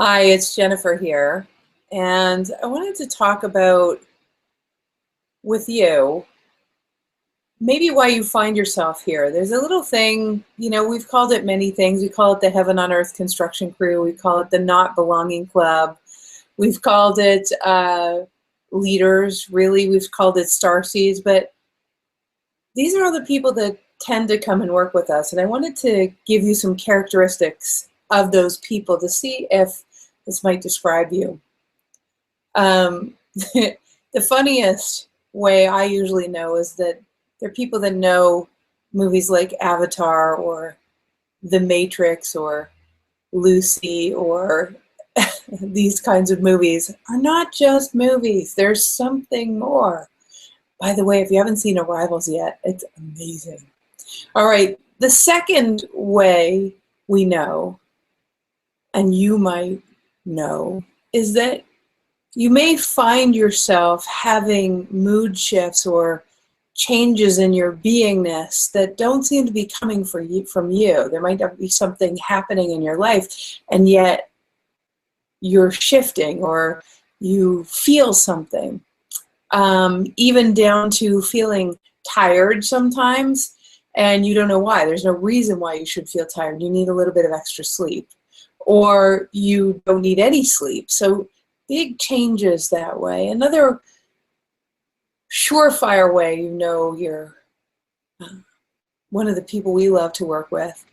Hi, it's Jennifer here, and I wanted to talk about with you maybe why you find yourself here. There's a little thing, we've called it many things. We call it the Heaven on Earth Construction Crew. We call it the Not Belonging Club. We've called it leaders, really. We've called it starseeds, but these are all the people that tend to come and work with us, and I wanted to give you some characteristics of those people to see if this might describe you. The funniest way I usually know is that there are people that know movies like Avatar or The Matrix or Lucy or these kinds of movies are not just movies. There's something more. By the way, if you haven't seen Arrivals yet, it's amazing. All right, the second way we know, and you might know, is that you may find yourself having mood shifts or changes in your beingness that don't seem to be coming from you. There might not be something happening in your life, and yet you're shifting or you feel something. Even down to feeling tired sometimes, and you don't know why. There's no reason why you should feel tired. You need a little bit of extra sleep, or you don't need any sleep. So big changes that way. Another surefire way you know you're one of the people we love to work with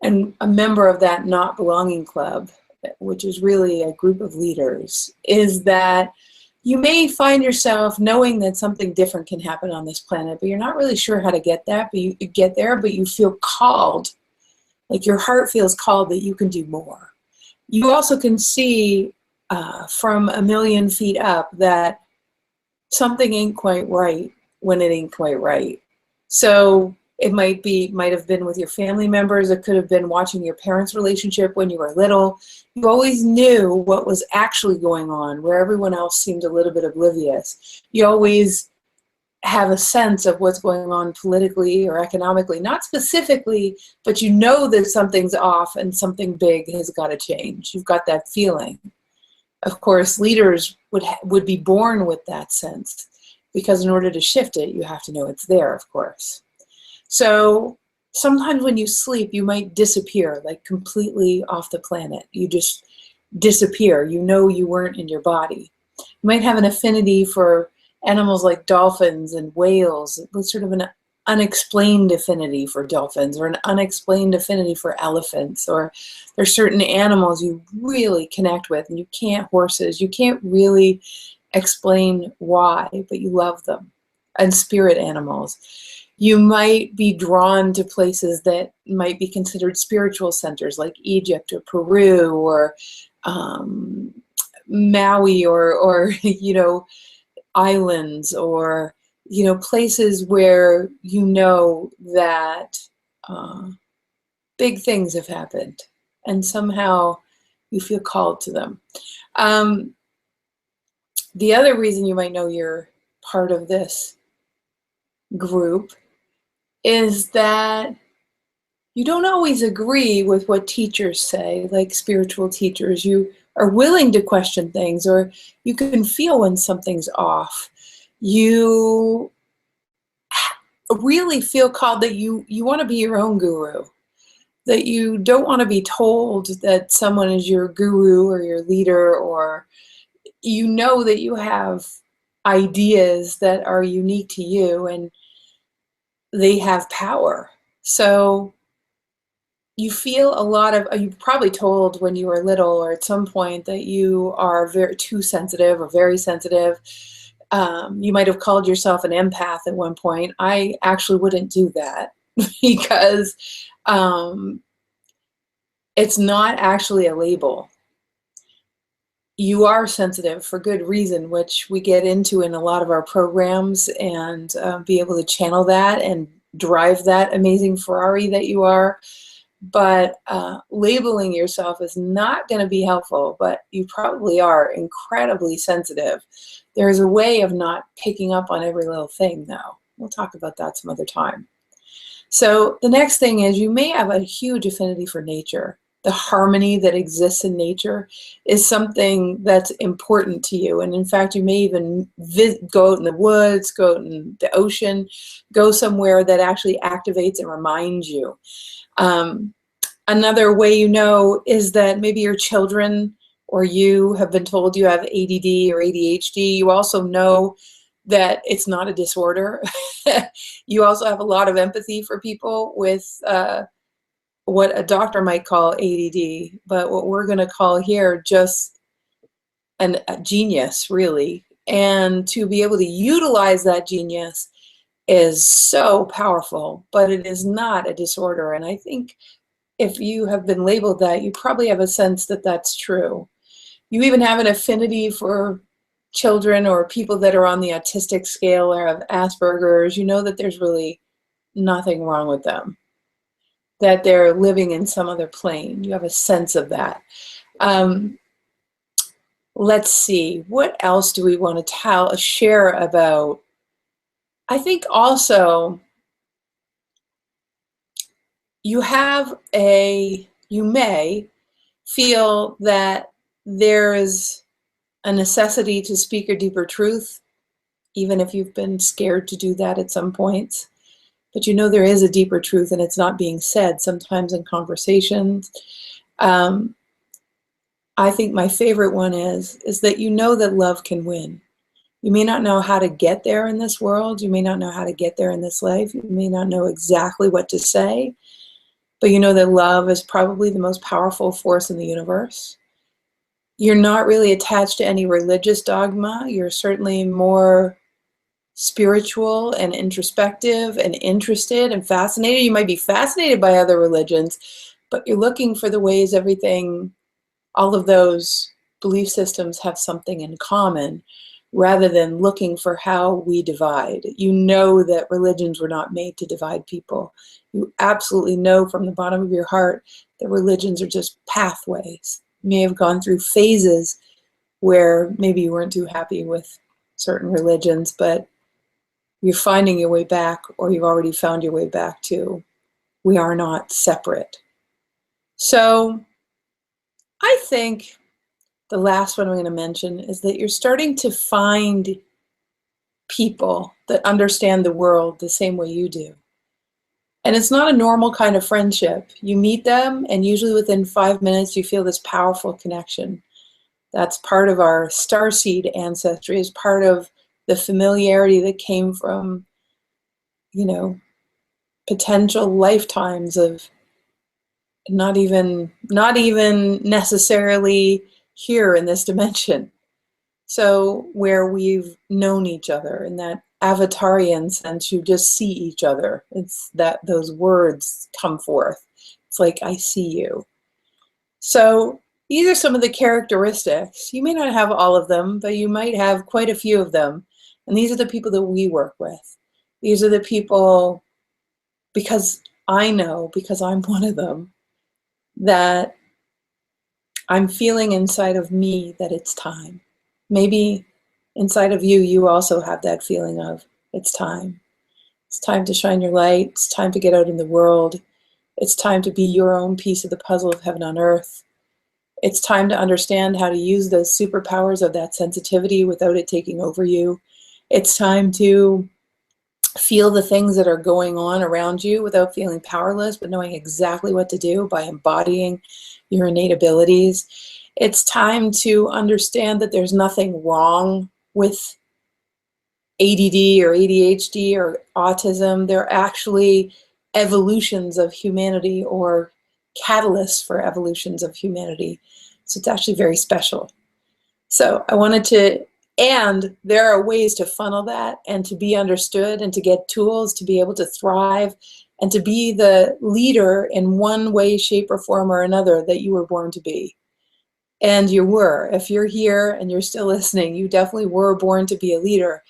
and a member of that Not Belonging Club, which is really a group of leaders, is that you may find yourself knowing that something different can happen on this planet, but you're not really sure how to get that, but you get there, but you feel called, like your heart feels called that you can do more. You also can see from a million feet up that something ain't quite right when it ain't quite right. So it might have been with your family members. It could have been watching your parents' relationship when you were little. You always knew what was actually going on, where everyone else seemed a little bit oblivious. You always have a sense of what's going on politically or economically, not specifically, but you know that something's off and something big has got to change. You've got that feeling. Of course, leaders would be born with that sense, because in order to shift it, you have to know it's there, of course. So sometimes when you sleep, you might disappear, like completely off the planet. You just disappear. You know you weren't in your body. You might have an affinity for animals like dolphins and whales. It's sort of an unexplained affinity for dolphins, or an unexplained affinity for elephants, or there's certain animals you really connect with, and you can't, horses, you can't really explain why, but you love them. And spirit animals. You might be drawn to places that might be considered spiritual centers, like Egypt or Peru or Maui, or islands, or places where that big things have happened, and somehow you feel called to them. The other reason you might know you're part of this group is that you don't always agree with what teachers say, like spiritual teachers. You are willing to question things, or you can feel when something's off. You really feel called that you want to be your own guru, that you don't want to be told that someone is your guru or your leader, or you know that you have ideas that are unique to you and they have power. So you feel a lot of, you probably told when you were little or at some point that you are too sensitive or very sensitive. You might have called yourself an empath at one point. I actually wouldn't do that because it's not actually a label. You are sensitive for good reason, which we get into in a lot of our programs, and be able to channel that and drive that amazing Ferrari that you are. But labeling yourself is not going to be helpful, but you probably are incredibly sensitive. There's a way of not picking up on every little thing, though. We'll talk about that some other time. So the next thing is you may have a huge affinity for nature. the harmony that exists in nature is something that's important to you. And in fact, you may even go out in the woods, go out in the ocean, go somewhere that actually activates and reminds you. Another way you know is that maybe your children or you have been told you have ADD or ADHD. You also know that it's not a disorder. You also have a lot of empathy for people with what a doctor might call ADD, but what we're going to call here just a genius, really. And to be able to utilize that genius is so powerful, but it is not a disorder. And I think if you have been labeled that, you probably have a sense that that's true. You even have an affinity for children or people that are on the autistic scale or have Asperger's. You know that there's really nothing wrong with them, that they're living in some other plane. You have a sense of that. Let's see, what else do we want to share about? I think also you may feel that there is a necessity to speak your deeper truth, even if you've been scared to do that at some points. But you know there is a deeper truth and it's not being said sometimes in conversations. I think my favorite one is that you know that love can win. You may not know how to get there in this world. You may not know how to get there in this life. You may not know exactly what to say, but you know that love is probably the most powerful force in the universe. You're not really attached to any religious dogma. You're certainly more spiritual and introspective and interested and fascinated. You might be fascinated by other religions, but you're looking for the ways all of those belief systems have something in common, rather than looking for how we divide. You know that religions were not made to divide people. You absolutely know from the bottom of your heart that religions are just pathways. You may have gone through phases where maybe you weren't too happy with certain religions, but you're finding your way back, or you've already found your way back to, we are not separate. So I think the last one I'm going to mention is that you're starting to find people that understand the world the same way you do. And it's not a normal kind of friendship. You meet them, and usually within 5 minutes, you feel this powerful connection. That's part of our starseed ancestry, is part of the familiarity that came from, potential lifetimes of not even necessarily here in this dimension. So where we've known each other in that avatarian sense, you just see each other. It's that those words come forth. It's like, I see you. So these are some of the characteristics. You may not have all of them, but you might have quite a few of them. And these are the people that we work with. These are the people, because I know, because I'm one of them, that I'm feeling inside of me that it's time. Maybe inside of you, you also have that feeling of it's time. It's time to shine your light. It's time to get out in the world. It's time to be your own piece of the puzzle of heaven on earth. It's time to understand how to use those superpowers of that sensitivity without it taking over you. It's time to feel the things that are going on around you without feeling powerless, but knowing exactly what to do by embodying your innate abilities. It's time to understand that there's nothing wrong with ADD or ADHD or autism. They're actually evolutions of humanity, or catalysts for evolutions of humanity. So it's actually very special. So I wanted to, and there are ways to funnel that and to be understood and to get tools to be able to thrive and to be the leader in one way, shape, or form or another that you were born to be. And you were. If you're here and you're still listening, you definitely were born to be a leader.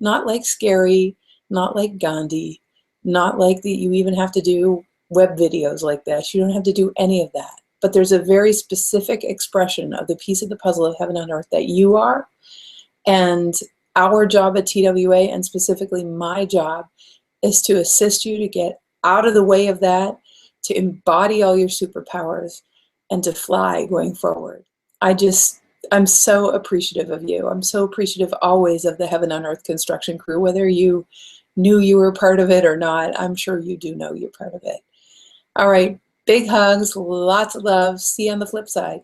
Not like Scary, not like Gandhi, not like that you even have to do web videos like this. You don't have to do any of that. But there's a very specific expression of the piece of the puzzle of heaven on earth that you are. And our job at TWA, and specifically my job, is to assist you to get out of the way of that, to embody all your superpowers, and to fly going forward. I'm so appreciative of you. I'm so appreciative always of the Heaven on Earth construction crew, whether you knew you were part of it or not. I'm sure you do know you're part of it. All right, big hugs, lots of love. See you on the flip side.